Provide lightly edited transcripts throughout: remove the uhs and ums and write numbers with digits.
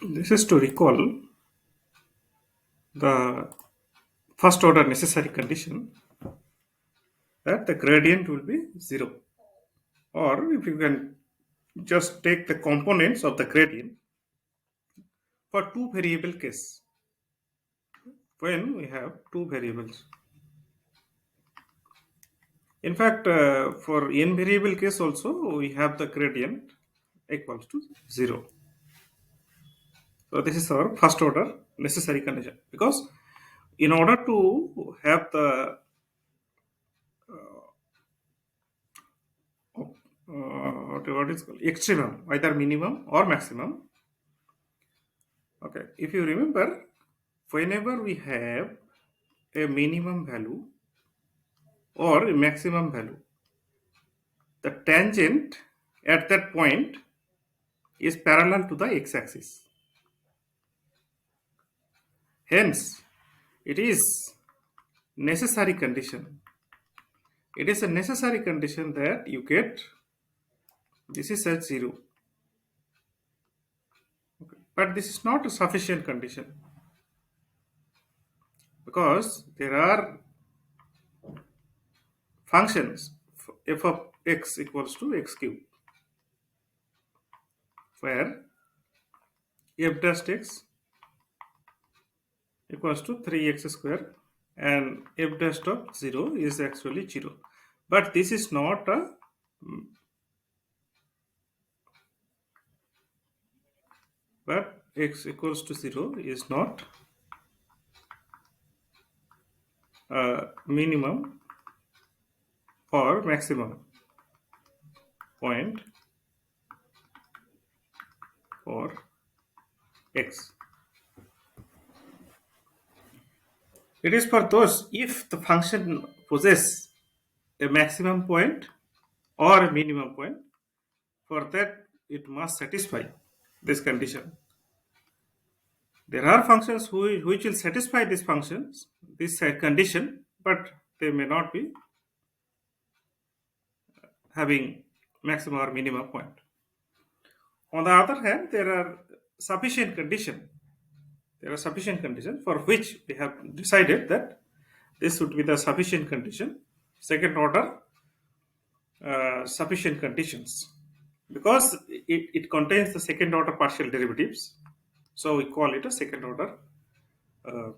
This is to recall the first order necessary condition that the gradient will be 0. Or if you can just take the components of the gradient for two variable case, when we have two variables. In fact, for n variable case also we have the gradient equals to 0. So this is our first order necessary condition, because in order to have the what is called extremum, either minimum or maximum. Okay, if you remember, whenever we have a minimum value or a maximum value, the tangent at that point is parallel to the x-axis. Hence, it is necessary condition. It is a necessary condition that you get this is at 0. Okay. But this is not a sufficient condition, because there are functions f of x equals to x cube, where f dash x equals to 3x square and f dash of 0 is actually 0. But this is not a but x equals to 0 is not a minimum or maximum point for x. It is for those if the function possesses a maximum point or a minimum point. For that, it must satisfy this condition. There are functions which will satisfy these functions, this condition, but they may not be having maximum or minimum point. On the other hand, there are sufficient condition. There are sufficient conditions for which we have decided that this would be the sufficient condition, second order sufficient conditions, because it contains the second order partial derivatives. So we call it a second order uh,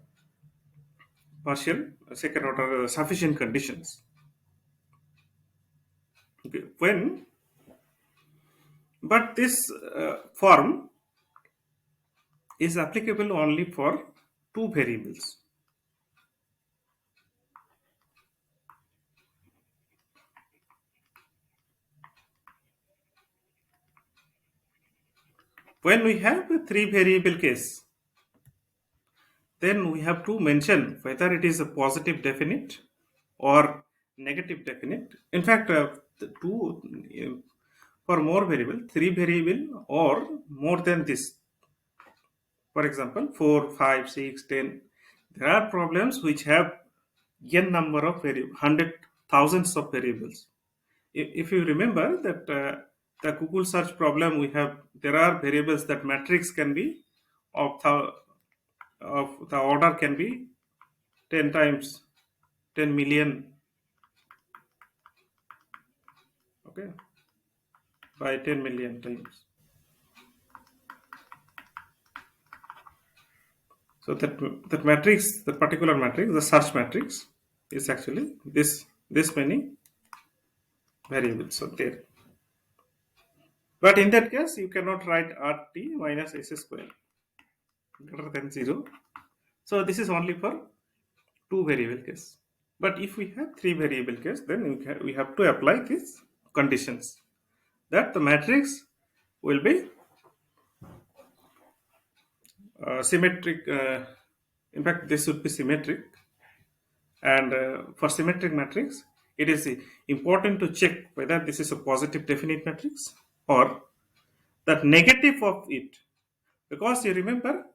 second order sufficient conditions. Okay. But this form is applicable only for two variables. When we have a three variable case, then we have to mention whether it is a positive definite or negative definite. In fact, the two for more variable, three variable or more than this. For example, 4, 5, 6, 10. There are problems which have n number of variables, hundred thousands of variables. If you remember that the Google search problem, we have there are variables that matrix can be of the order can be 10 times 10 million, okay, by 10 million times. So that matrix, the particular matrix, the search matrix, is actually this many variables. So there. But in that case, you cannot write RT minus S square greater than 0. So this is only for two variable case. But if we have three variable case, then we have to apply these conditions that the matrix will be symmetric. In fact, this should be symmetric. And for symmetric matrix, it is important to check whether this is a positive definite matrix or that negative of it. Because you remember,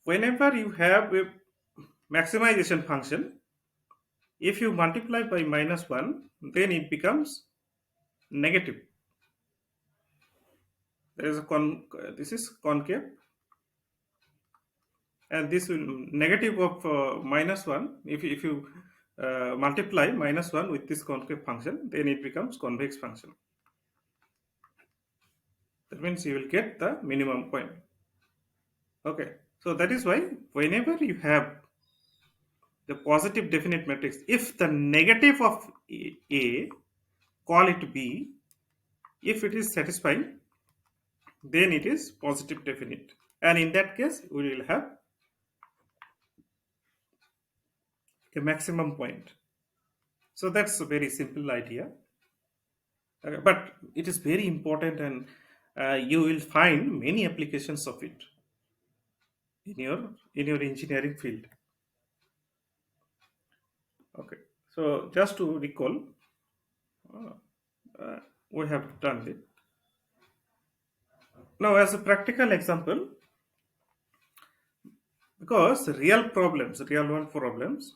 whenever you have a maximization function, if you multiply by minus 1, then it becomes negative. There is a this is concave, and this will negative of minus 1. If you multiply minus 1 with this concave function, then it becomes convex function. That means you will get the minimum point. Okay, so that is why whenever you have the positive definite matrix, if the negative of A, call it B, if it is satisfying, then it is positive definite, and in that case we will have a maximum point. So that's a very simple idea. But it is very important, and you will find many applications of it in your engineering field. Okay, so just to recall, uh, we have done it. Now, as a practical example, because real world problems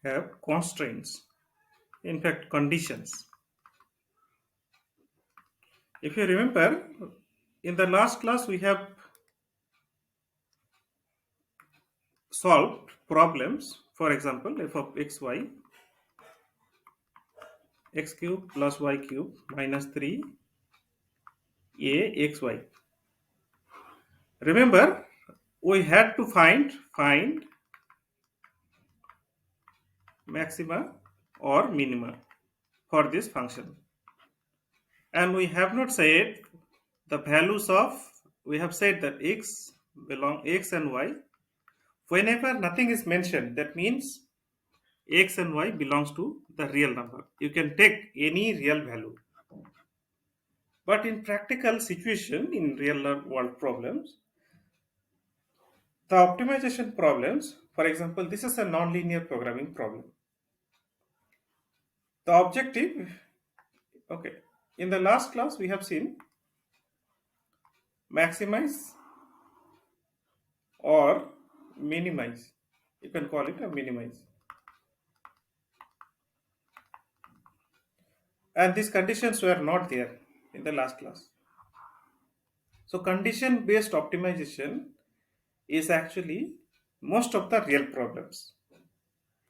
have constraints, in fact, conditions. If you remember, in the last class we have solved problems. For example, f of x y, x cube plus y cube minus 3 a x y. Remember, we had to find maxima or minima for this function, and we have not said the values of. We have said that x and y. Whenever nothing is mentioned, that means x and y belongs to the real number. You can take any real value. But in practical situation, in real world problems, the optimization problems, for example, this is a nonlinear programming problem. The objective, okay, in the last class we have seen maximize or minimize. You can call it a minimize. And these conditions were not there in the last class. So condition based optimization is actually most of the real problems.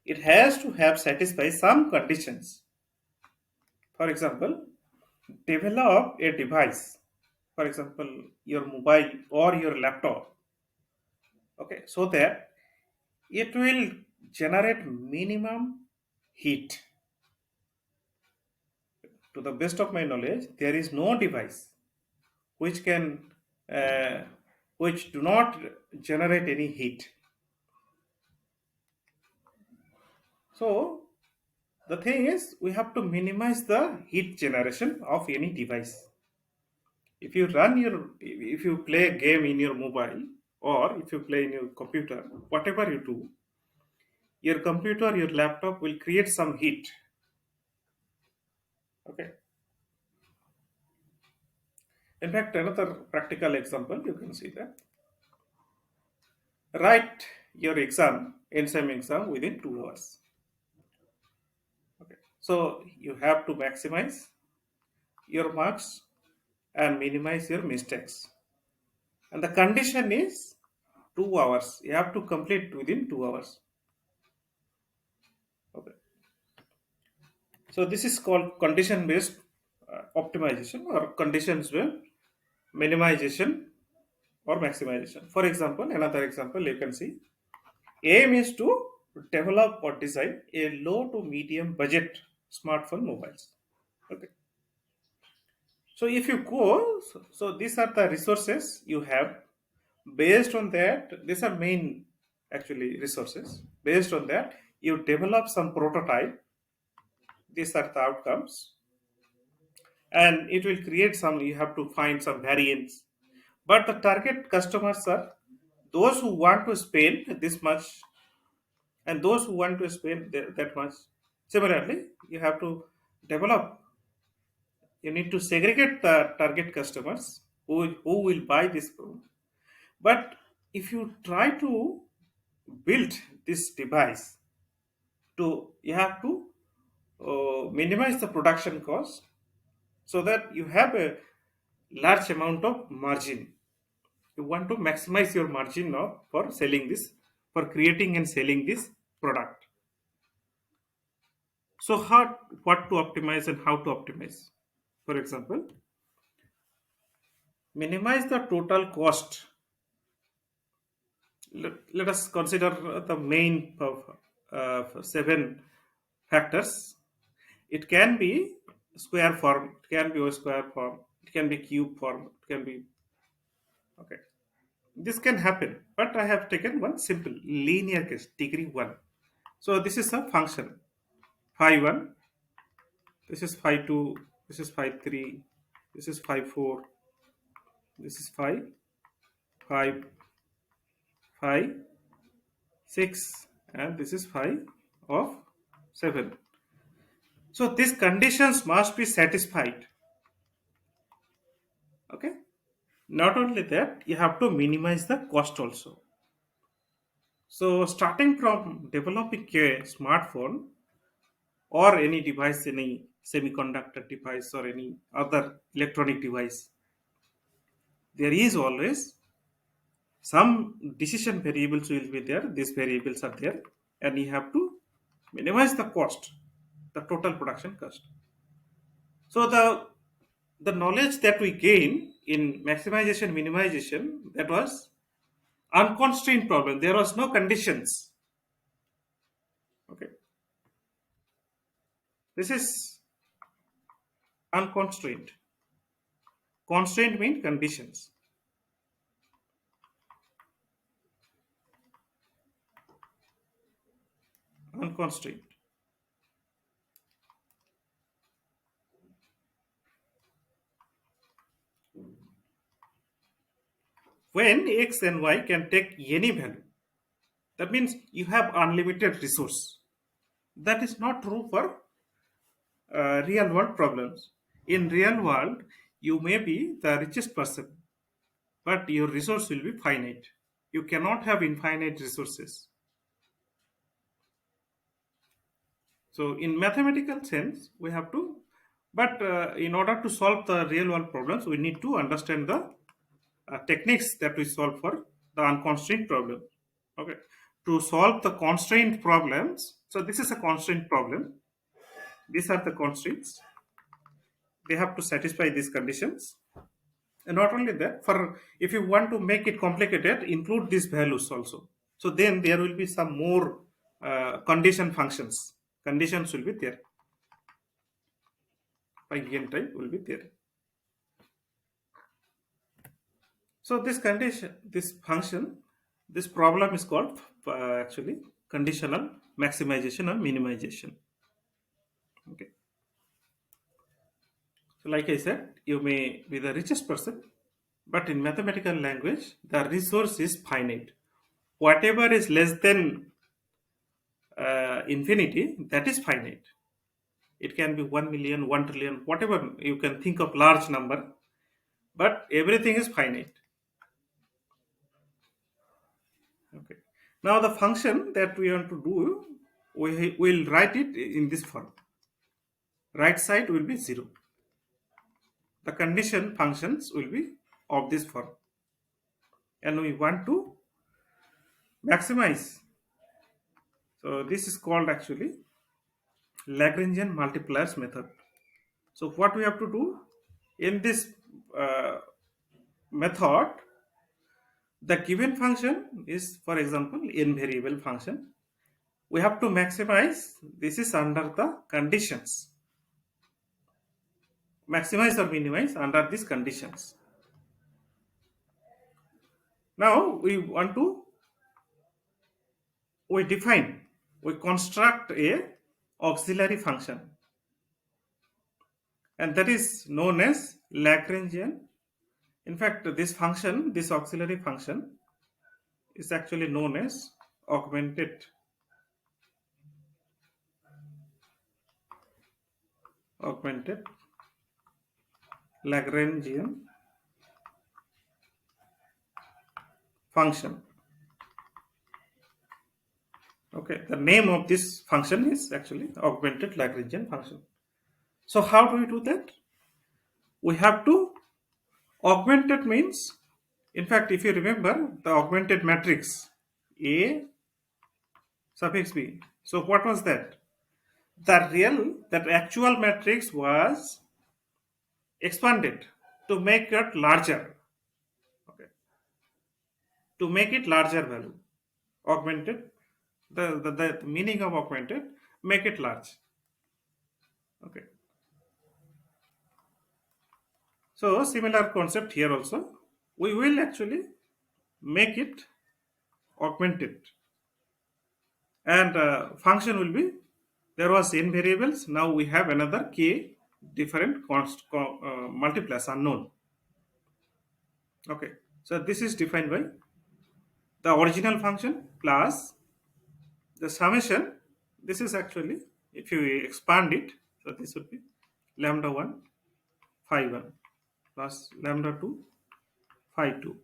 It has to have satisfy some conditions. For example, develop a device, for example, your mobile or your laptop, okay, so that it will generate minimum heat. To the best of my knowledge, there is no device which can uh, which do not generate any heat. So the thing is, we have to minimize the heat generation of any device. If you play a game in your mobile, or if you play in your computer, whatever you do, your computer, your laptop will create some heat. Okay. In fact, another practical example, you can see that. Write your exam within 2 hours. Okay. So you have to maximize your marks and minimize your mistakes. And the condition is 2 hours. You have to complete within 2 hours. Okay. So this is called condition based optimization, or conditions based minimization or maximization. For example, another example you can see, aim is to develop or design a low to medium budget smartphone mobiles. Okay. So if you go, so these are the resources you have. Based on that, these are main actually resources. Based on that, you develop some prototype. These are the outcomes, and it will create some. You have to find some variants, but the target customers are those who want to spend this much, and those who want to spend that much. Similarly, you have to develop. You need to segregate the target customers who will buy this product. But if you try to build this device, to you have to minimize the production cost so that you have a large amount of margin. You want to maximize your margin now for selling this, for creating and selling this product. So how, what to optimize and how to optimize? For example, minimize the total cost. Let us consider the main seven factors. It can be square form, it can be a square form, it can be cube form, it can be, okay. This can happen, but I have taken one simple linear case, degree 1. So this is a function phi 1, this is phi 2, this is phi 3, this is phi 4, this is phi 5, phi 6, and this is phi of 7. So these conditions must be satisfied. Okay. Not only that, you have to minimize the cost also. So starting from developing a smartphone or any device, any semiconductor device or any other electronic device, there is always some decision variables will be there. These variables are there, and you have to minimize the cost, the total production cost. So the knowledge that we gain in maximization minimization, that was unconstrained problem. There was no conditions. Okay, this is unconstrained. Constraint means conditions. Unconstrained. When x and y can take any value, that means you have unlimited resource. That is not true for real world problems. In real world, you may be the richest person, but your resource will be finite. You cannot have infinite resources. So in mathematical sense, we have to, but in order to solve the real world problems, we need to understand the techniques that we solve for the unconstrained problem. Okay, to solve the constraint problems. So this is a constraint problem. These are the constraints. They have to satisfy these conditions. And not only that, for if you want to make it complicated, include these values also. So then there will be some more condition functions. Conditions will be there. By n type will be there. So this condition, this function, this problem is called actually conditional maximization or minimization. Okay. So like I said, you may be the richest person, but in mathematical language, the resource is finite. Whatever is less than infinity, that is finite. It can be 1 million, 1 trillion, whatever you can think of large number, but everything is finite. Okay. Now the function that we want to do, we will write it in this form. Right side will be 0. The condition functions will be of this form. And we want to maximize. So this is called actually Lagrangian multipliers method. So what we have to do in this method, the given function is, for example, n variable function. We have to maximize. This is under the conditions. Maximize or minimize under these conditions. Now we want to, we construct a auxiliary function, and that is known as Lagrangian. In fact, this function, this auxiliary function, is actually known as augmented Lagrangian function. Okay, the name of this function is actually augmented Lagrangian function. So how do we do that? We have to augmented means, in fact, if you remember the augmented matrix A suffix B. So what was that? That actual matrix was expanded to make it larger. Okay, to make it larger value. Augmented, the meaning of augmented, make it large. Okay. So similar concept here also. We will actually make it augmented, and function will be, there was n variables, now we have another k different multipliers unknown. Okay, so this is defined by the original function plus the summation. This is actually, if you expand it, so this would be lambda 1 phi 1 plus lambda 2 phi 2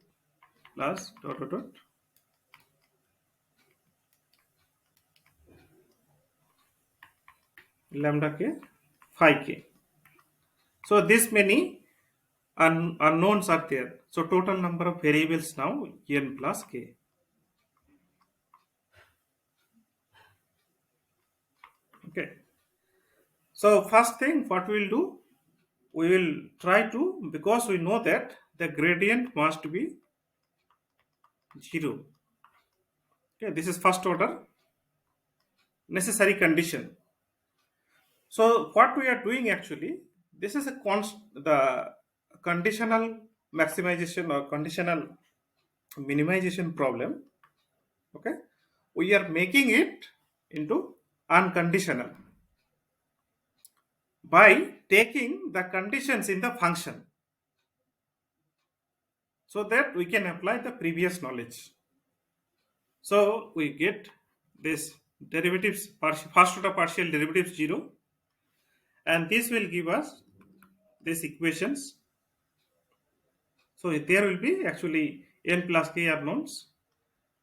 plus dot dot dot lambda k phi k. So this many unknowns are there. So total number of variables now n plus k. Okay. So first thing what we will do, we will try to, because we know that the gradient must be 0. Okay, this is first order necessary condition. So what we are doing actually, this is the conditional maximization or conditional minimization problem. Okay, we are making it into unconditional by taking the conditions in the function, so that we can apply the previous knowledge. So we get this derivatives, first order partial derivatives 0, and this will give us these equations. So there will be actually n plus k unknowns,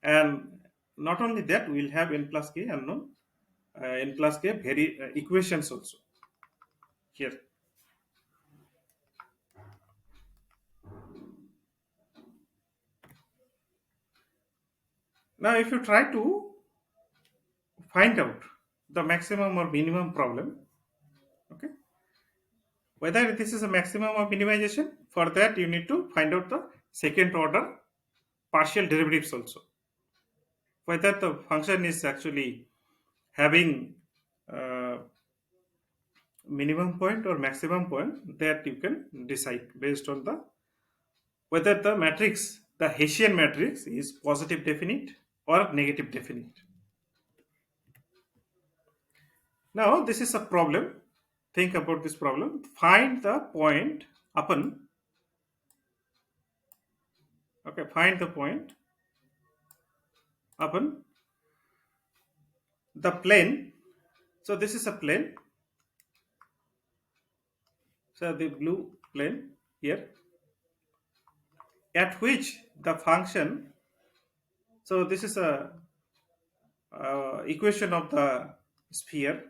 and not only that, we will have n plus k unknown, n plus k equations also here. Now if you try to find out the maximum or minimum problem, okay, whether this is a maximum or minimization, for that you need to find out the second order partial derivatives also, whether the function is actually having uh, minimum point or maximum point, that you can decide based on the whether the matrix, the Hessian matrix, is positive definite or negative definite. Now this is a problem. Think about this problem. Find the point upon, okay, find the point upon the plane. So this is a plane. So the blue plane here, at which the function, so this is a equation of the sphere.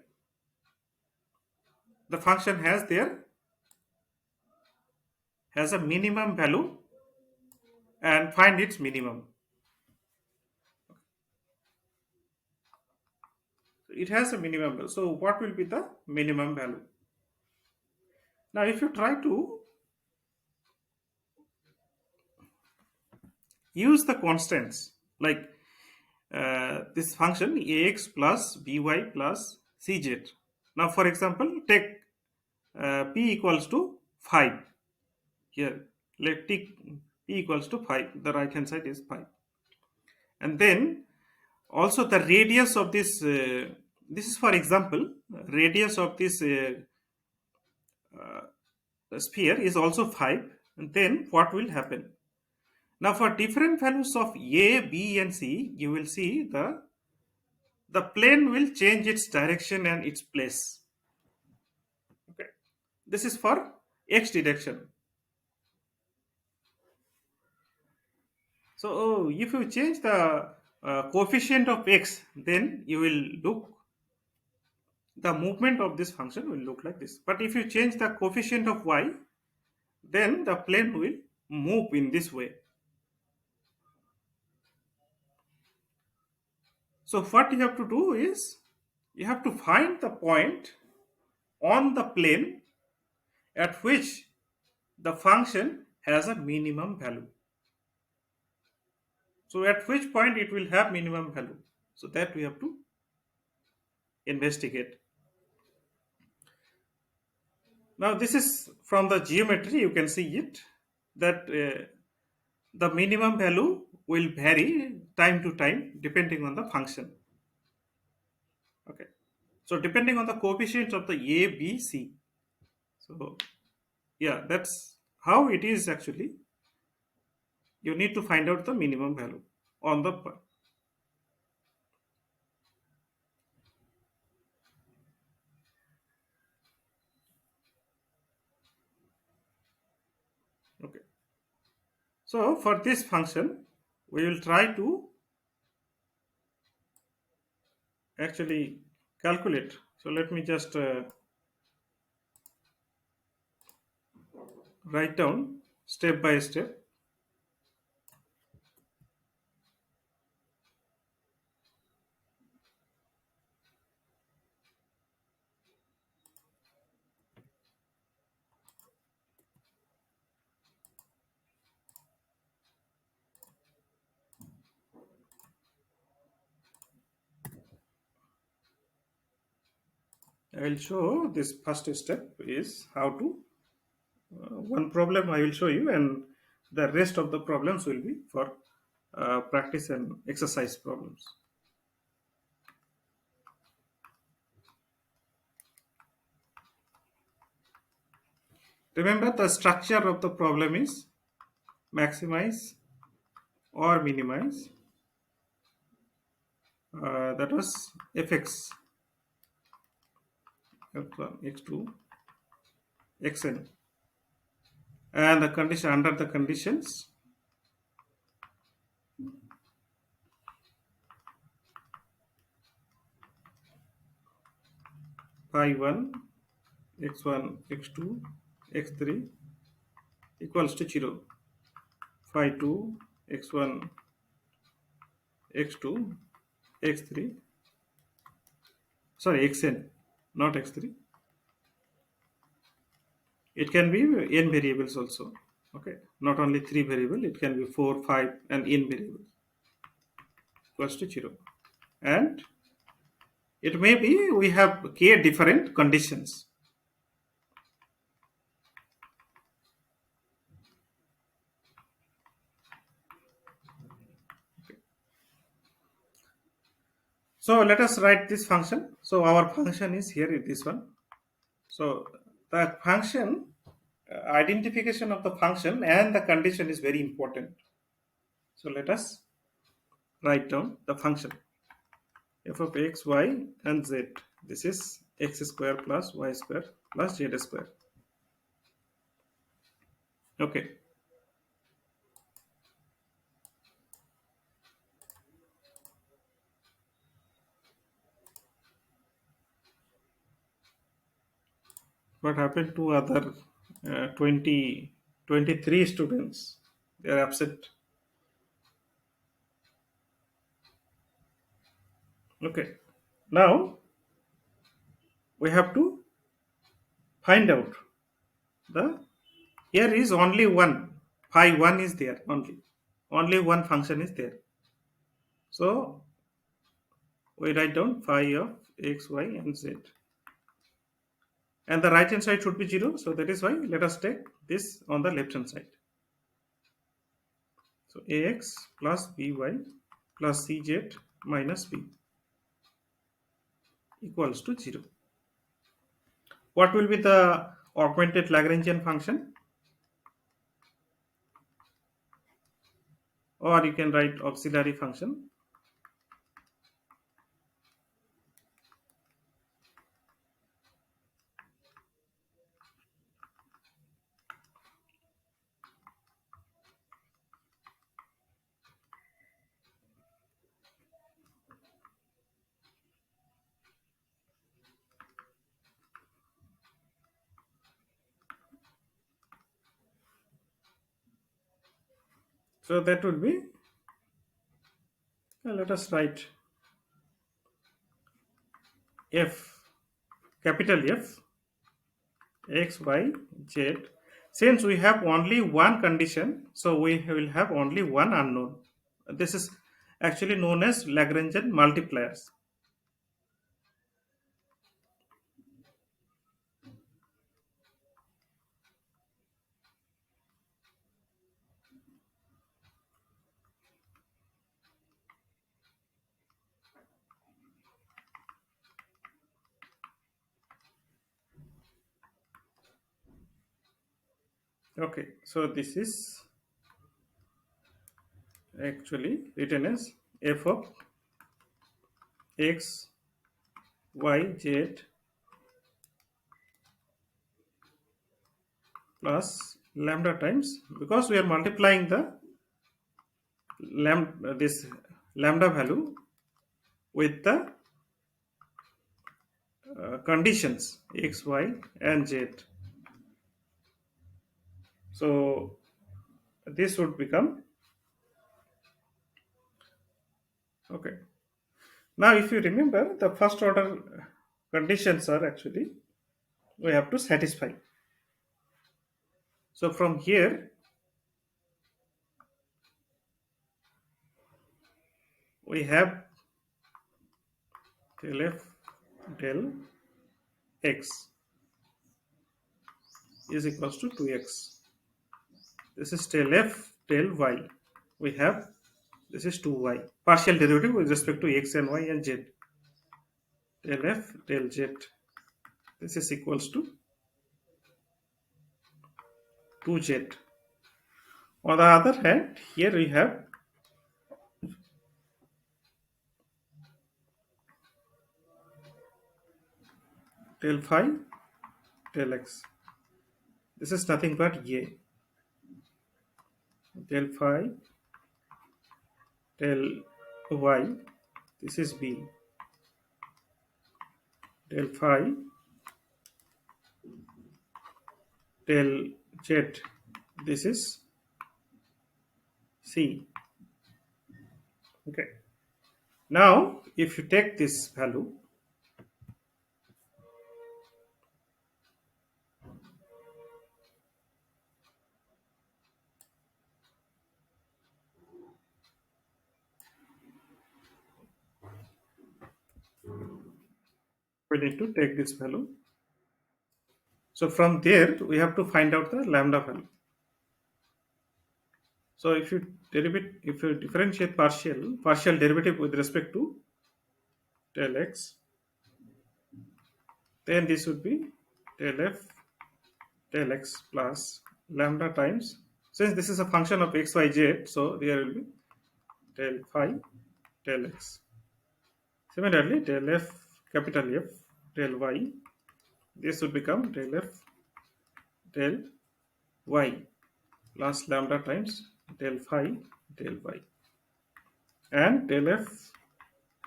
The function has a minimum value, and find its minimum. It has a minimum value. So what will be the minimum value? Now if you try to use the constants like this function ax plus by plus cz. Now for example, take p equals to 5 here. Let take p equals to 5. The right hand side is 5. And then also the radius of this, this is for example, radius of this sphere is also 5. And then what will happen? Now for different values of a, b and c, you will see the plane will change its direction and its place. Okay, this is for x direction. So if you change the coefficient of x, then you will look, the movement of this function will look like this. But if you change the coefficient of y, then the plane will move in this way. So what you have to do is, you have to find the point on the plane at which the function has a minimum value. So at which point it will have minimum value. So that we have to investigate. Now this is from the geometry, you can see it, that the minimum value will vary time to time depending on the function. Okay. So depending on the coefficients of the a, b, c. So yeah, that's how it is actually. You need to find out the minimum value on the. Okay. So for this function, we will try to actually calculate. So let me just write down step by step. I will show this first step is how to, one problem I will show you, and the rest of the problems will be for practice and exercise problems. Remember, the structure of the problem is maximize or minimize. That was fx, x1, x2, xn, and the condition, under the conditions, phi 1, x1, x2, x3 equals to 0, phi 2, x1, x2, x3, sorry, xn, not x3. It can be n variables also. Okay, not only 3 variable, it can be 4, 5, and n variables equals to 0. And it may be we have k different conditions. So let us write this function. So our function is here in this one. So the function, identification of the function and the condition is very important. So let us write down the function f of x, y, and z. This is x square plus y square plus z square. Okay. What happened to other 20, 23 students? They are absent. Okay. Now we have to find out the, here is only one, phi 1 is there, only one function is there. So we write down phi of x, y, and z, and the right hand side should be 0. So that is why let us take this on the left hand side. So ax plus by plus cz minus b equals to 0. What will be the augmented Lagrangian function? Or you can write auxiliary function. So that would be, let us write f, capital F, x, y, z. Since we have only one condition, so we will have only one unknown. This is actually known as Lagrangian multipliers. Okay, so this is actually written as f of x, y, z plus lambda times, because we are multiplying the this lambda value with the conditions x, y, and z. So this would become, okay. Now, if you remember, the first order conditions are actually we have to satisfy. So from here we have del f del x is equals to 2x. This is del f del y. We have, this is 2y. Partial derivative with respect to x and y and z. Del f del z. This is equals to 2z. On the other hand, here we have del phi del x. This is nothing but a. Del phi del y. This is b. Del phi del z. This is c. Okay. Now, if you take this value, we need to take this value. So from there, we have to find out the lambda value. So if you differentiate partial derivative with respect to del x, then this would be del f del x plus lambda times, since this is a function of x, y, z, so there will be del phi del x. Similarly, del f capital F del y, this would become del f del y plus lambda times del phi del y, and del f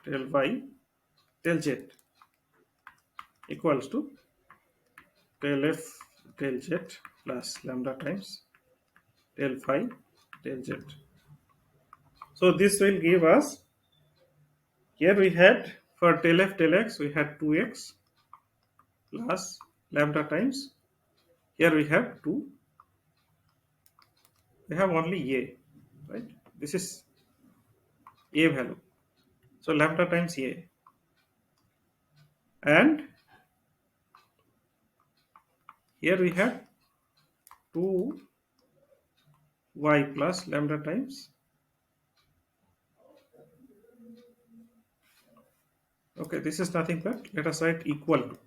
del y del z equals to del f del z plus lambda times del phi del z. So this will give us, here we had for del f del x we had 2x plus lambda times, here we have 2, we have only a, right? This is a value, so lambda times a, and here we have 2y plus lambda times, okay, this is nothing but, let us write equal to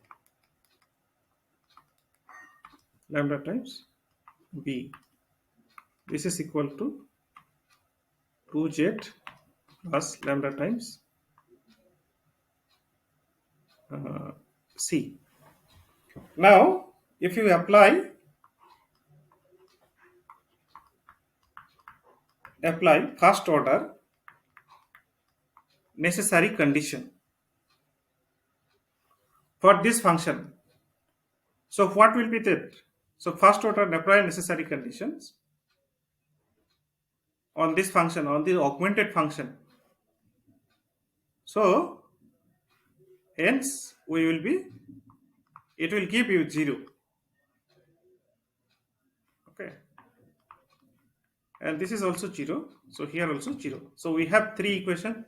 lambda times b. This is equal to 2z plus lambda times c. Now, if you apply first order necessary condition for this function, so what will be that? So first order apply necessary conditions on this function, on the augmented function. So hence it will give you 0. Okay, and this is also 0. So here also 0. So we have 3 equation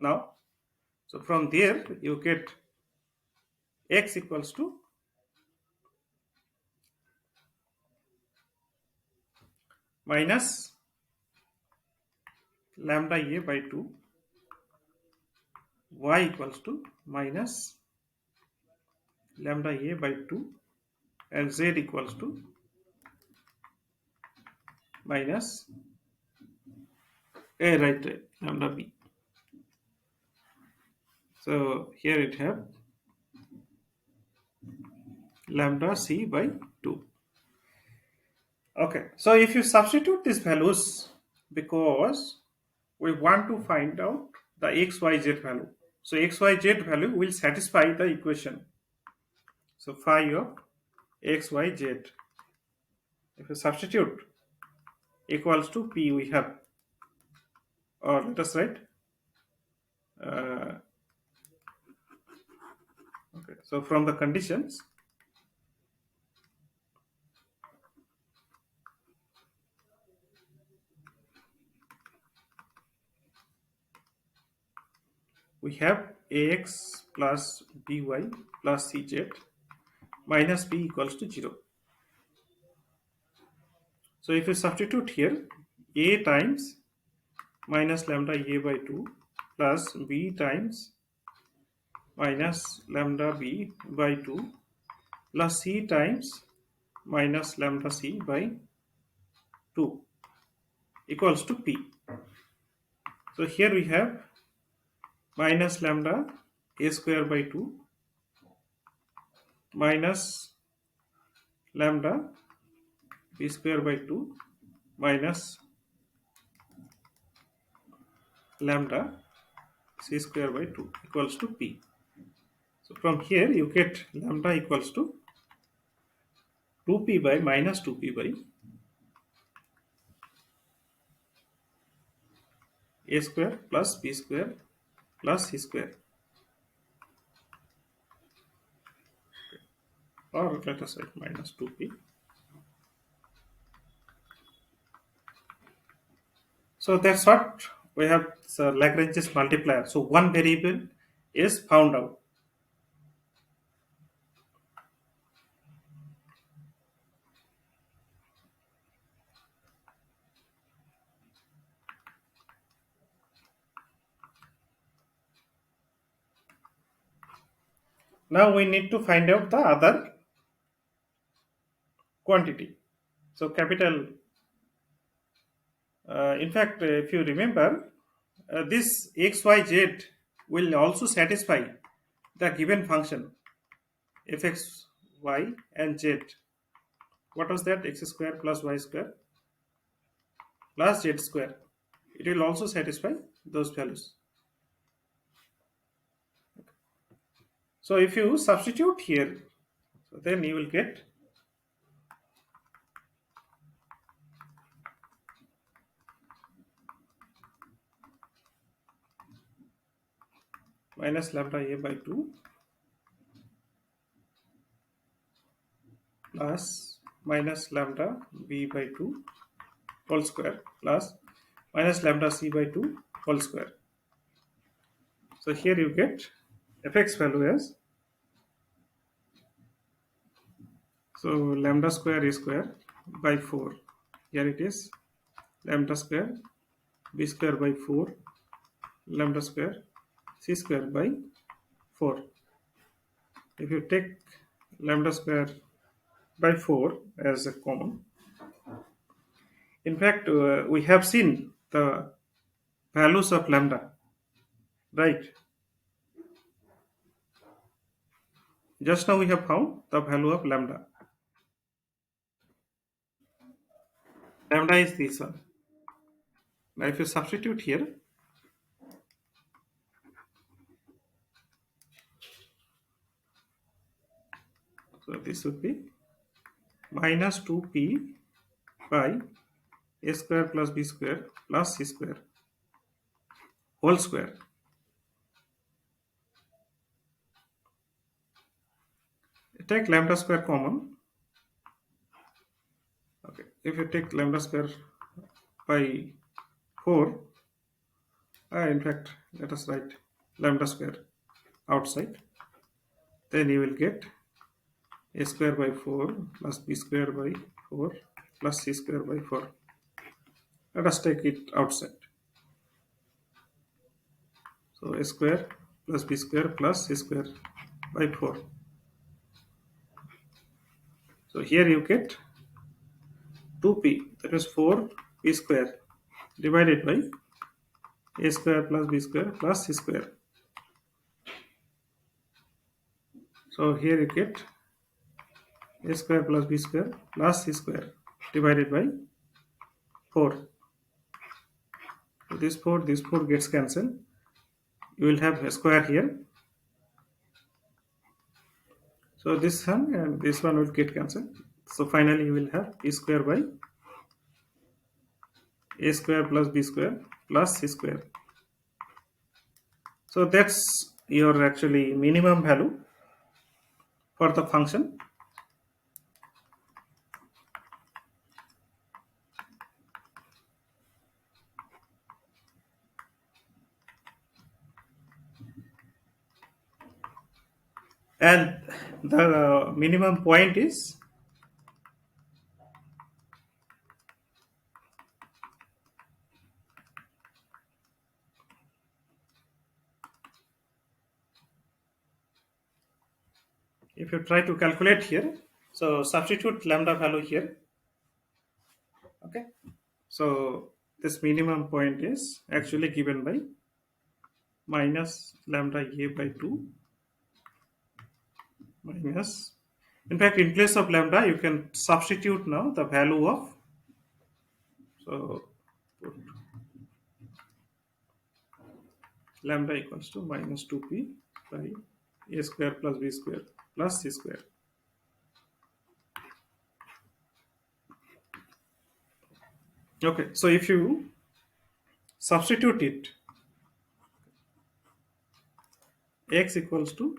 now. So from there you get x equals to minus lambda a by 2, y equals to minus lambda a by 2, and z equals to minus a, right, lambda b. So here it have lambda c by 2. Okay, so if you substitute these values, because we want to find out the xyz value, so xyz value will satisfy the equation. So phi of xyz, if you substitute, equals to p, we have, or let us write, okay, so from the conditions, we have ax plus by plus cz minus p equals to 0. So if you substitute here, a times minus lambda a by 2 plus b times minus lambda b by 2 plus c times minus lambda c by 2 equals to p. So here we have minus lambda a square by 2 minus lambda b square by 2 minus lambda c square by 2 equals to p. So from here you get lambda equals to 2p by minus 2p by a square plus b square plus c square, or let us write minus 2p. So that's what we have, Lagrange's multiplier. So one variable is found out. Now we need to find out the other quantity. So capital, in fact, if you remember, this xyz will also satisfy the given function fx, y and z. What was that? X square plus y square plus z square. It will also satisfy those values. So if you substitute here, so then you will get minus lambda a by 2 plus minus lambda b by 2 whole square plus minus lambda c by 2 whole square. So here you get fx value as, so lambda square a square by 4. Here it is lambda square b square by 4 lambda square c square by 4. If you take lambda square by 4 as a common, in fact, we have seen the values of lambda, right? Just now we have found the value of lambda. Lambda is this one. Now if you substitute here, so this would be minus 2p by a square plus b square plus c square whole square. Take lambda square common. Okay, if you take lambda square by 4, in fact, let us write lambda square outside, then you will get a square by 4 plus b square by 4 plus c square by 4. Let us take it outside. So a square plus b square plus c square by 4. So here you get 2p, that is 4p square divided by a square plus b square plus c square. So here you get a square plus b square plus c square divided by 4. So this 4 gets cancelled. You will have a square here. So this one and this one will get cancelled. So finally you will have p square by a square plus b square plus c square. So that's your actually minimum value for the function. And the minimum point is if you try to calculate here, so substitute lambda value here. Okay, so this minimum point is actually given by minus lambda a by 2 minus, in fact in place of lambda you can substitute now the value of, so put lambda equals to minus 2p by a square plus b square plus c square. Okay, so if you substitute it, x equals to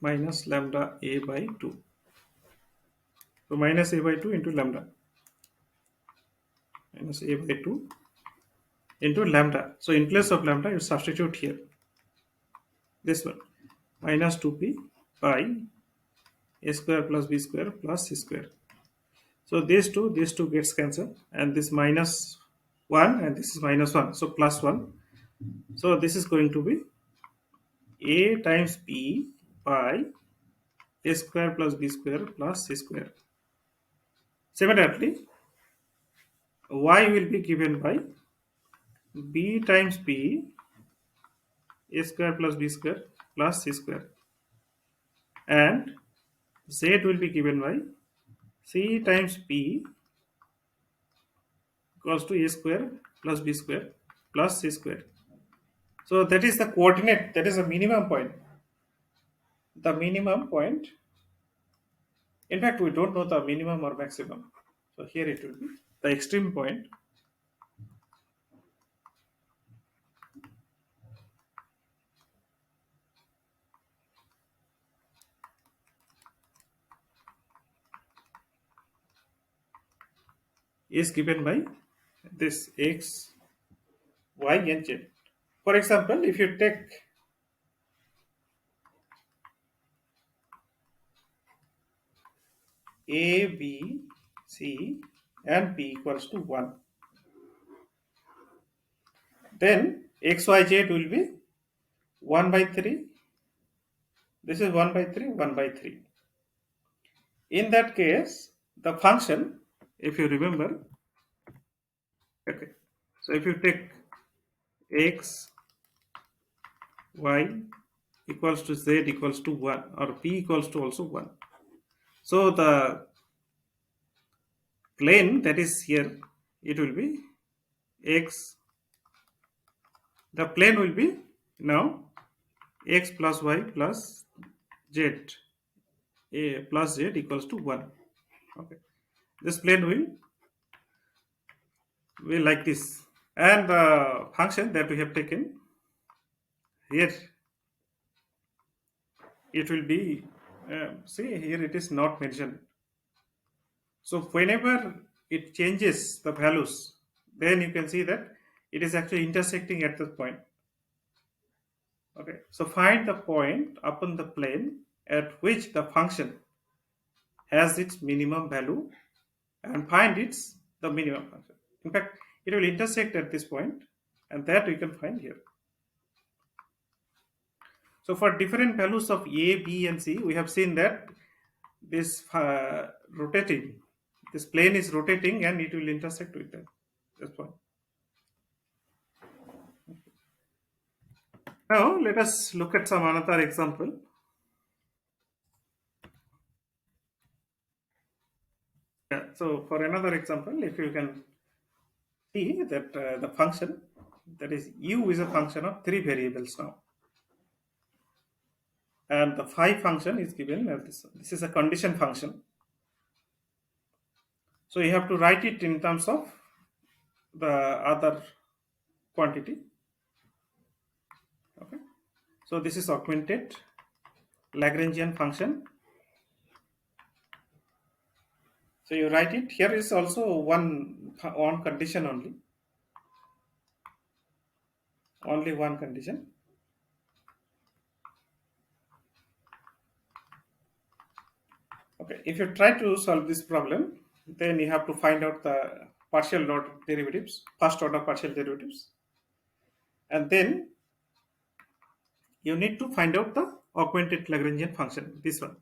minus lambda a by 2. So minus a by 2 into lambda, minus a by 2 into lambda. So in place of lambda you substitute here this one, minus 2p by a square plus b square plus c square. So these two gets cancelled, and this minus 1 and this is minus 1, so plus 1. So this is going to be a times p by a square plus b square plus c square. Similarly, y will be given by b times p a square plus b square plus c square, and z will be given by c times p equals to a square plus b square plus c square. So that is the coordinate, that is the minimum point. The minimum point, in fact we don't know the minimum or maximum, so here it will be the extreme point is given by this x, y and z. For example, if you take a, b, c and p equals to 1, then x, y, z will be 1 by 3. This is 1 by 3, 1 by 3. In that case, the function, if you remember, okay, so if you take x, y equals to z equals to 1, or p equals to also 1. So the plane that is here, it will be x, the plane will be now x plus y plus z, a plus z equals to 1. Okay, This plane will like this, and the function that we have taken here, it will be see here it is not mentioned. So whenever it changes the values, then you can see that it is actually intersecting at the point. Okay, so find the point upon the plane at which the function has its minimum value and find its the minimum function. In fact, it will intersect at this point, and that we can find here. So for different values of a, b, and c, we have seen that this rotating, this plane is rotating, and it will intersect with that. This point. Now let us look at some another example. Yeah, so for another example, if you can see that the function, that is u, is a function of three variables now, and the phi function is given as this. This is a condition function. So you have to write it in terms of the other quantity. Okay. So this is augmented Lagrangian function. So you write it. Here is also one condition only. Only one condition. Okay. If you try to solve this problem, then you have to find out the partial order derivatives, first order partial derivatives, and then you need to find out the augmented Lagrangian function, this one.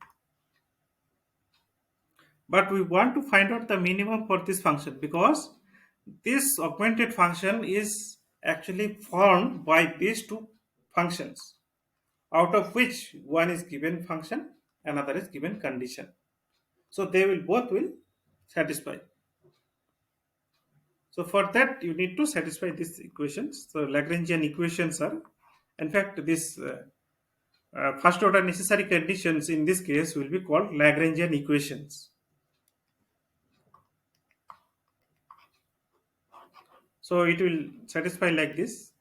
But we want to find out the minimum for this function because this augmented function is actually formed by these two functions, out of which one is given function, another is given condition. So they will both will satisfy. So for that you need to satisfy these equations. So Lagrangian equations are, in fact, this first order necessary conditions in this case will be called Lagrangian equations. So it will satisfy like this.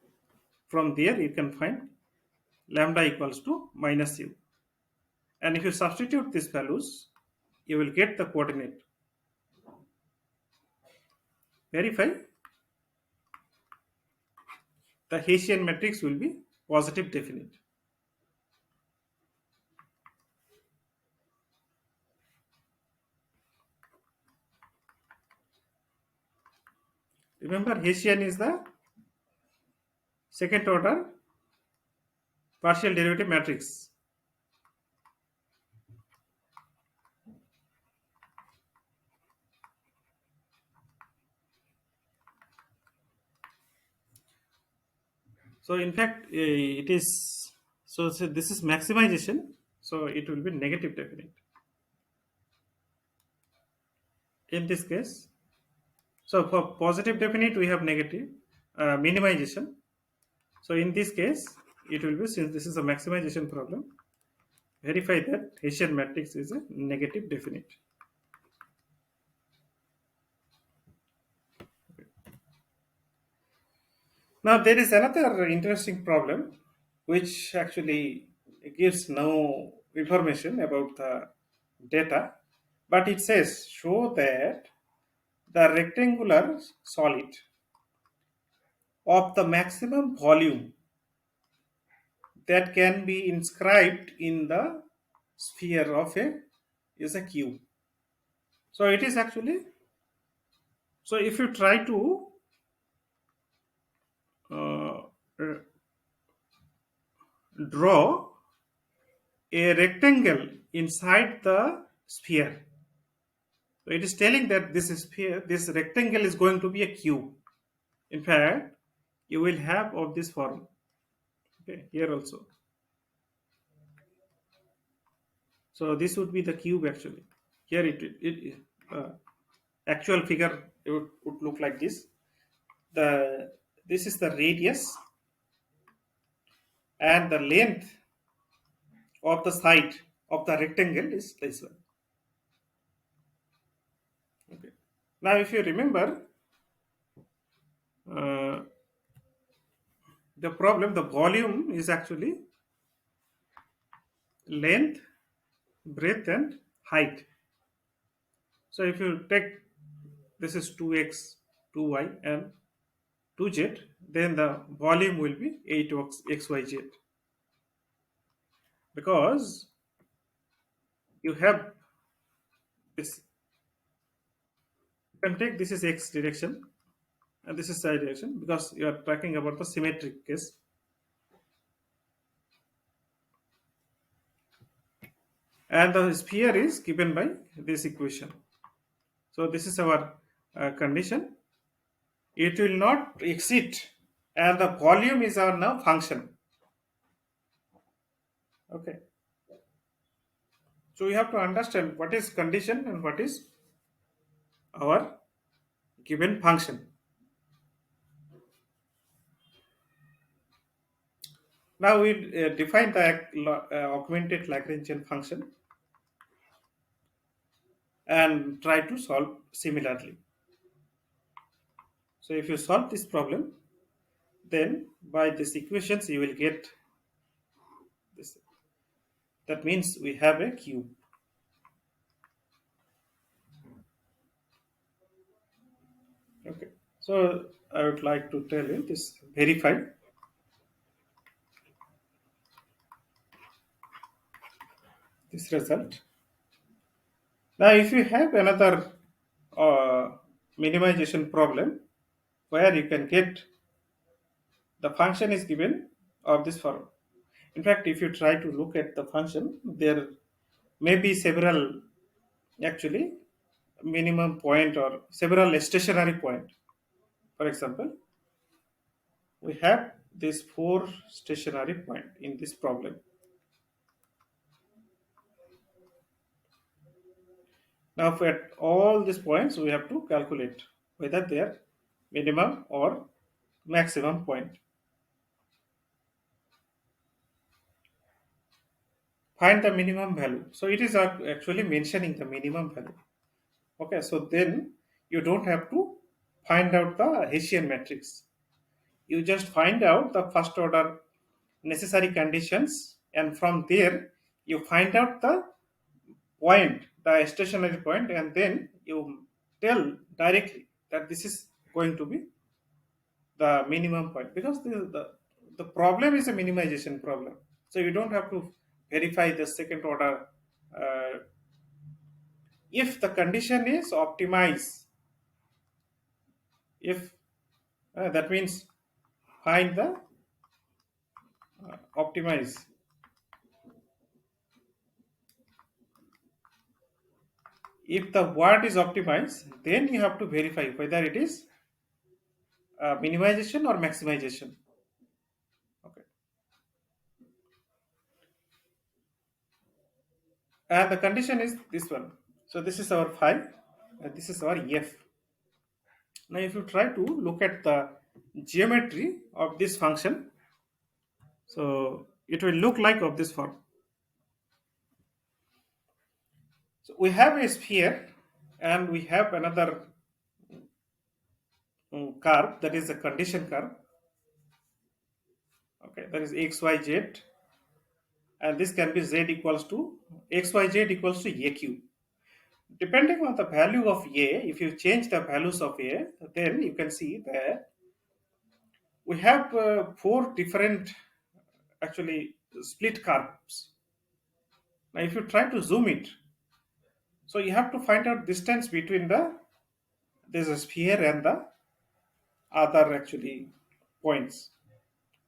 From there you can find lambda equals to minus u. And if you substitute these values, you will get the coordinate. Verify. The Hessian matrix will be positive definite. Remember, Hessian is the second order partial derivative matrix. So in fact, it is, so this is maximization. So it will be negative definite. In this case, so for positive definite we have negative minimization. So in this case, it will be, since this is a maximization problem, verify that Hessian matrix is a negative definite. Now there is another interesting problem which actually gives no information about the data, but it says show that the rectangular solid of the maximum volume that can be inscribed in the sphere of a is a cube. So it is actually, so if you try to uh, draw a rectangle inside the sphere, so it is telling that this sphere, this rectangle is going to be a cube. In fact, you will have of this form. Okay, here also. So this would be the cube actually. Here it actual figure it would look like this. This is the radius and the length of the side of the rectangle is this one. Okay. Now, if you remember uh, the problem, the volume is actually length, breadth, and height. So, if you take this is 2x, 2y, and 2z, then the volume will be 8xyz, because you have this. You can take this is x direction and this is y direction, because you are talking about the symmetric case. And the sphere is given by this equation. So this is our condition. It will not exceed, and the volume is our now function. Okay. So we have to understand what is condition and what is our given function. Now we define the augmented Lagrangian function and try to solve similarly. So if you solve this problem, then by these equations you will get this. That means we have a cube. Okay. So I would like to tell you this verify this result. Now, if you have another uh, minimization problem where you can get the function is given of this form. In fact, if you try to look at the function, there may be several actually minimum point or several stationary point. For example, we have these four stationary point in this problem. Now, for at all these points, we have to calculate whether they are minimum or maximum point. Find the minimum value. So it is actually mentioning the minimum value. Okay, so then you don't have to find out the Hessian matrix. You just find out the first order necessary conditions, and from there you find out the point, the stationary point, and then you tell directly that this is going to be the minimum point, because the problem is a minimization problem. So you don't have to verify the second order. uh, if the condition is optimize, if that means find the optimize. If the word is optimized, then you have to verify whether it is minimization or maximization. Okay. And the condition is this one. So this is our phi, and this is our f. Now, if you try to look at the geometry of this function, so it will look like of this form. So we have a sphere, and we have another curve, that is a condition curve. Okay, that is x, y, z, and this can be z equals to x, y, z equals to a cube. Depending on the value of a, if you change the values of a, then you can see that we have four different actually split curves. Now, if you try to zoom it, so you have to find out distance between the there's a sphere and the other actually points,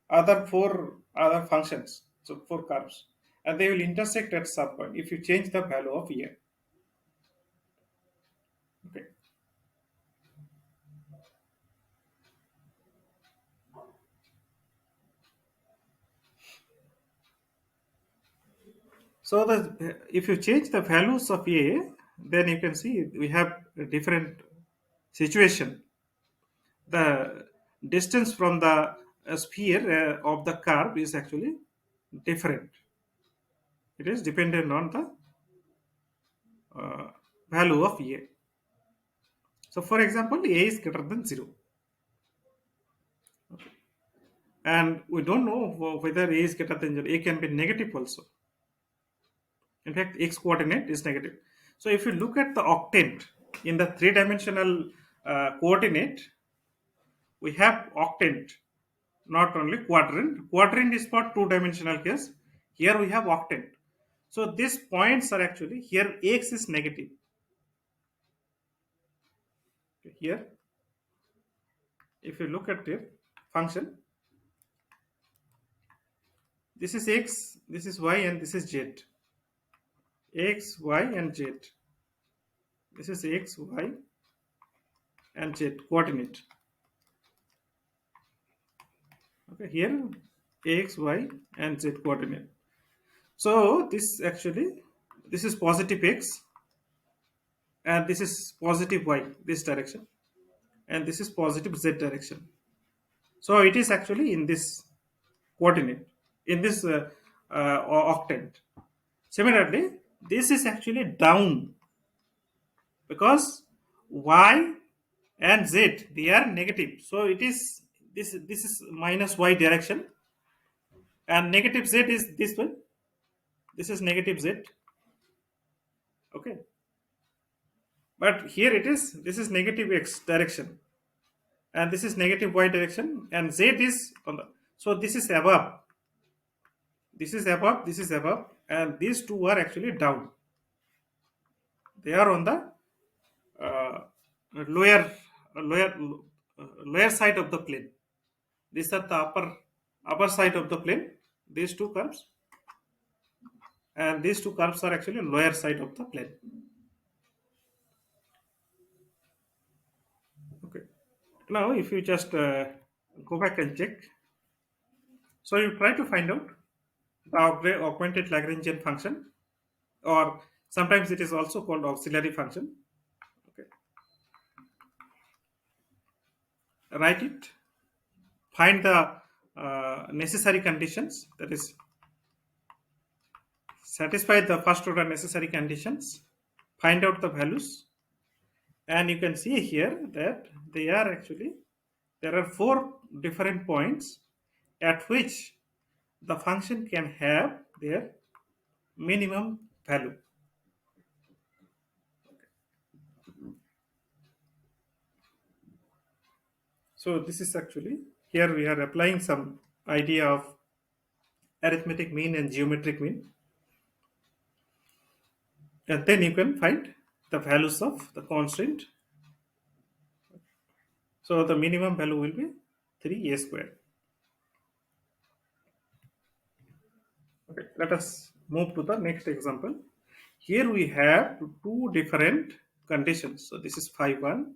other four other functions, so four curves, and they will intersect at some point if you change the value of a. Okay. So the if you change the values of a, then you can see we have a different situation. The distance from the sphere of the curve is actually different. It is dependent on the value of a. So for example, a is greater than 0. Okay. And we don't know whether a is greater than 0. A can be negative also. In fact, x coordinate is negative. So if you look at the octant in the three-dimensional coordinate, we have octant, not only quadrant. Quadrant is for two-dimensional case. Here we have octant. So these points are actually, here x is negative. Here, if you look at it, function, this is x, this is y, and this is z. X, y, and z. This is x, y, and z coordinate. Okay, here x, y, and z coordinate. So this actually, this is positive x, and this is positive y, this direction, and this is positive z direction. So it is actually in this coordinate, in this octant. Similarly, this is actually down because y and z, they are negative. So it is this is minus y direction, and negative z is this one. This is negative z. Okay, but here it is. This is negative x direction, and this is negative y direction, and z is on the. So this is above. This is above. This is above, and these two are actually down. They are on the uh, lower lower lower side of the plane. These are the upper side of the plane. These two curves, and these two curves are actually lower side of the plane. Okay. Now, if you just go back and check, so you try to find out the augmented Lagrangian function, or sometimes it is also called auxiliary function. Okay. Write it. Find the necessary conditions. That is, satisfy the first order necessary conditions. Find out the values, and you can see here that they are actually, there are four different points at which the function can have their minimum value. So this is actually, here we are applying some idea of arithmetic mean and geometric mean, and then you can find the values of the constant. So the minimum value will be 3a square. Okay, let us move to the next example. Here we have two different conditions. So this is phi 1,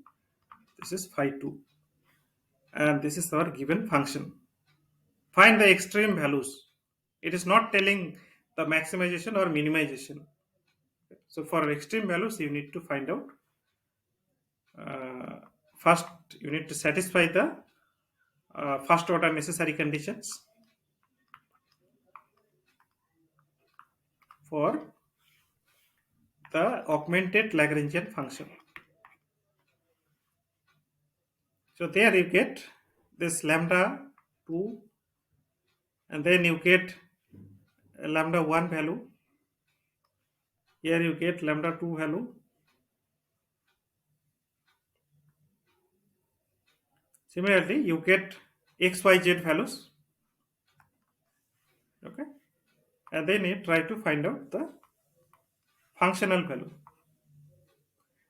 this is phi 2, and this is our given function. Find the extreme values. It is not telling the maximization or minimization. So for extreme values, you need to find out. First, you need to satisfy the first order necessary conditions for the augmented Lagrangian function. So there you get this lambda 2, and then you get lambda 1 value. Here you get lambda 2 value. Similarly, you get x, y, z values. Okay, and then you try to find out the functional value.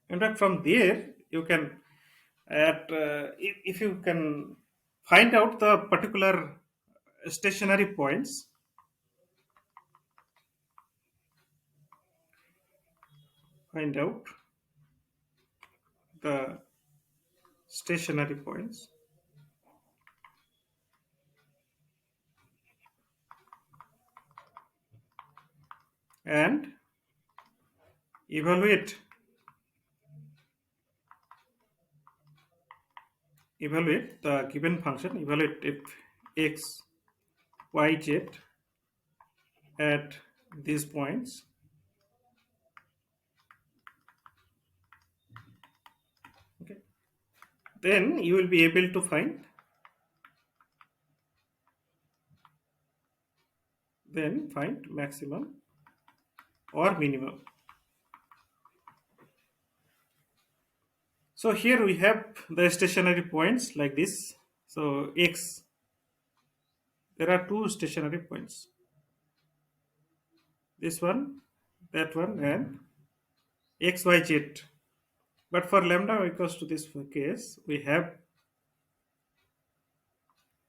In fact, from there you can, if you can find out the particular stationary points, find out the stationary points, and evaluate the given function, evaluate if x, y, z at these points. Okay, then you will be able to find maximum or minimum. So here we have the stationary points like this. So x, there are two stationary points. This one, that one, and x, y, z. But for lambda equals to this case, we have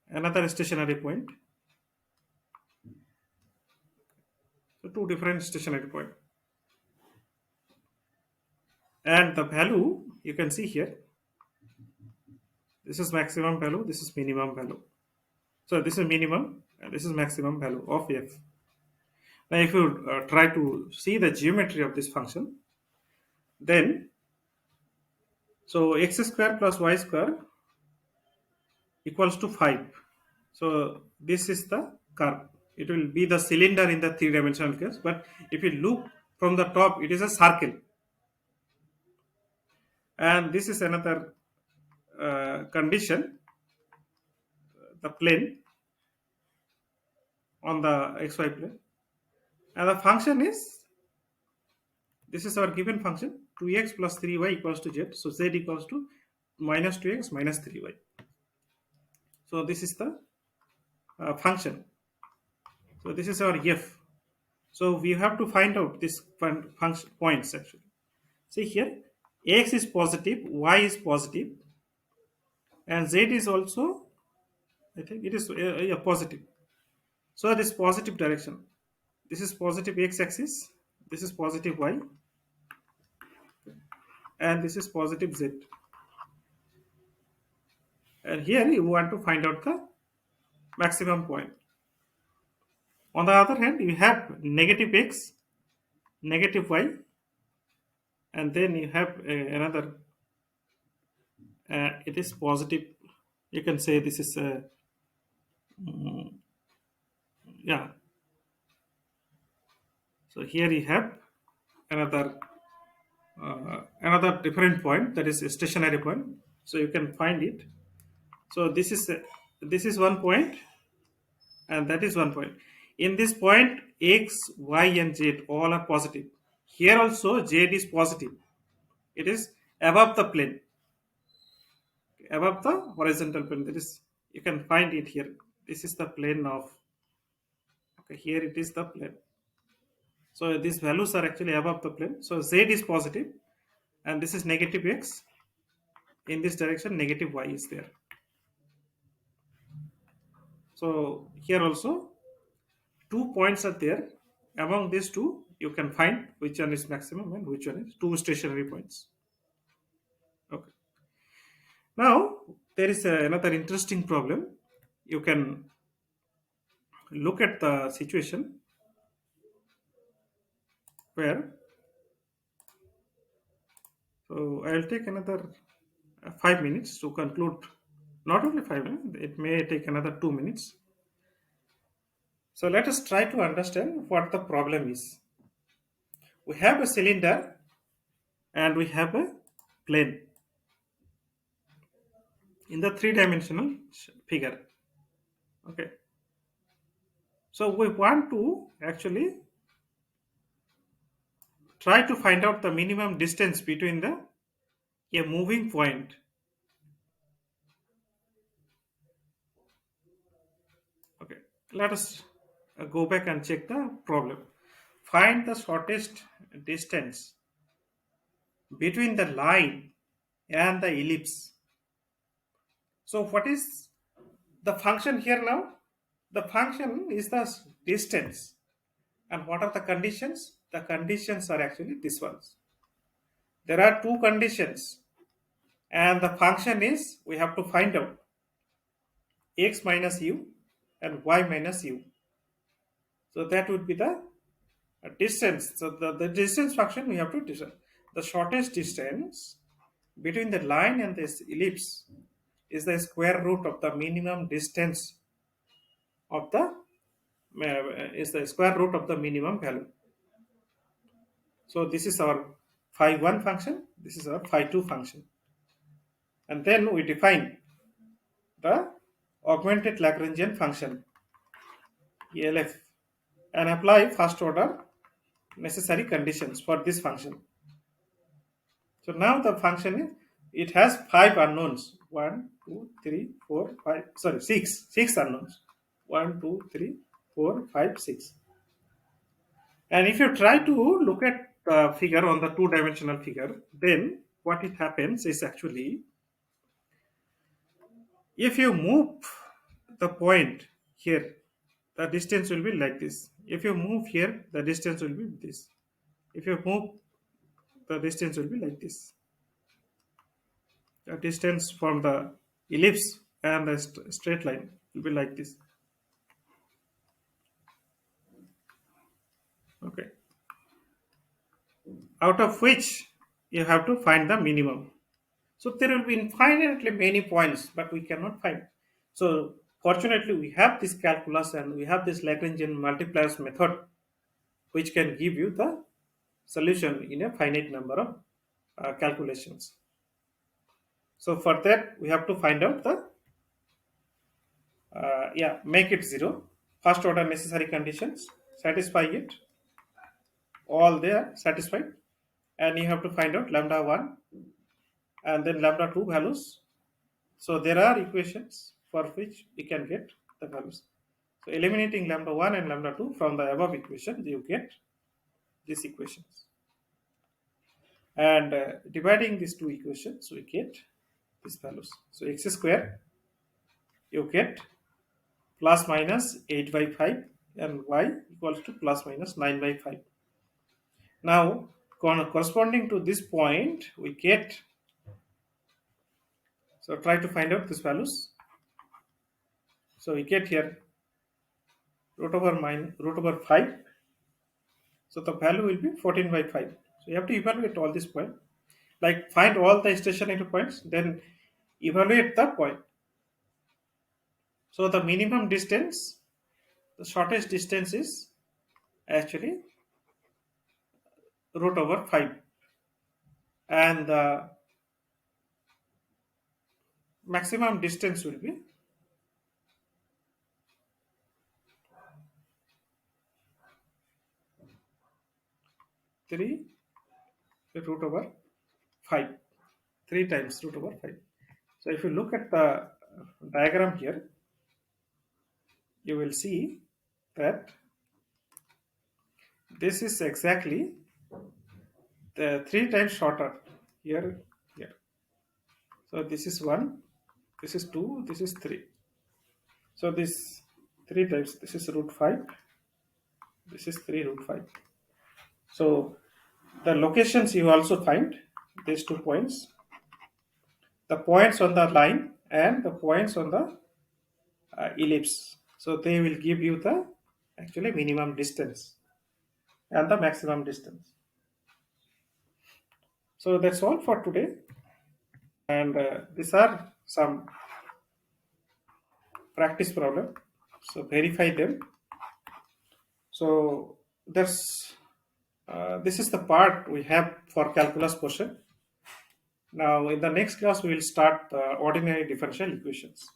another stationary point. So two different stationary points. And the value you can see here. This is maximum value, this is minimum value. So this is minimum and this is maximum value of f. Now if you try to see the geometry of this function, then so x square plus y square equals to 5. So this is the curve. It will be the cylinder in the three-dimensional case, but if you look from the top, it is a circle. And this is another condition, the plane on the xy plane. And the function is, this is our given function, 2x plus 3y equals to z. So z equals to minus 2x minus 3y. So this is the function. So this is our f. So we have to find out this function points actually. See here, x is positive, y is positive, and z is also, I think it is positive. So this positive direction. This is positive x-axis. This is positive y, and this is positive z. And here you want to find out the maximum point. On the other hand, you have negative x, negative y, and then you have another. It is positive. You can say this is yeah. So here you have another different point, that is a stationary point. So you can find it. So this is one point, and that is one point. In this point, x, y, and z all are positive. Here also z is positive. It is above the plane, above the horizontal plane. That is, you can find it here. This is the plane of. Okay, here it is the plane. So these values are actually above the plane. So z is positive, and this is negative x. In this direction, negative y is there. So here also 2 points are there. Among these two, you can find which one is maximum and which one is two stationary points. Okay. Now there is another interesting problem. You can look at the situation where. So I will take another 5 minutes to conclude. Not only 5 minutes, it may take another 2 minutes. So let us try to understand what the problem is. We have a cylinder and we have a plane in the three-dimensional figure. Okay. So we want to actually try to find out the minimum distance between a moving point. Okay. Let us go back and check the problem. Find the shortest distance between the line and the ellipse. So what is the function here now? The function is the distance. And what are the conditions? The conditions are actually these ones. There are two conditions. And the function is, we have to find out x minus u and y minus u. So that would be the distance. So the distance function we have to decide. The shortest distance between the line and this ellipse is the square root of the minimum distance of the square root of the minimum value. So this is our phi 1 function, this is our phi 2 function. and then we define the augmented Lagrangian function ELF and apply first order necessary conditions for this function. So now the function is, it has 5 unknowns. 1, 2, 3, 4, 5. Sorry, 6. 6 unknowns. 1, 2, 3, 4, 5, 6. And if you try to look at the figure on the two-dimensional figure, then what it happens is actually, if you move the point here, the distance will be like this. If you move here, the distance will be this. If you move, the distance will be like this. The distance from the ellipse and the straight line will be like this. Okay. Out of which you have to find the minimum. So there will be infinitely many points, but we cannot find. So fortunately, we have this calculus and we have this Lagrangian multipliers method, which can give you the solution in a finite number of calculations. So for that, we have to find out the make it 0. First order necessary conditions, satisfy it. All they are satisfied, and you have to find out lambda 1 and then lambda 2 values. So there are equations for which we can get the values. So eliminating lambda 1 and lambda 2 from the above equation, you get these equations. And dividing these two equations, we get these values. So x square, you get plus minus 8 by 5 and y equals to plus minus 9 by 5. Now, corresponding to this point, we get, so try to find out these values. So we get here root over 5. So the value will be 14 by 5. So you have to evaluate all these points. Like find all the stationary points, then evaluate the point. So the minimum distance, the shortest distance is actually root over 5. And the maximum distance will be 3 root over 5. 3 times root over 5. So if you look at the diagram here, you will see that this is exactly the 3 times shorter here. So this is 1, this is 2, this is 3. So this 3 times, this is root 5, this is 3 root 5. So the locations you also find these 2 points, the points on the line and the points on the ellipse. So they will give you the actually minimum distance and the maximum distance. So that's all for today. And these are some practice problem. So verify them. So this is the part we have for calculus portion. Now in the next class we will start the ordinary differential equations.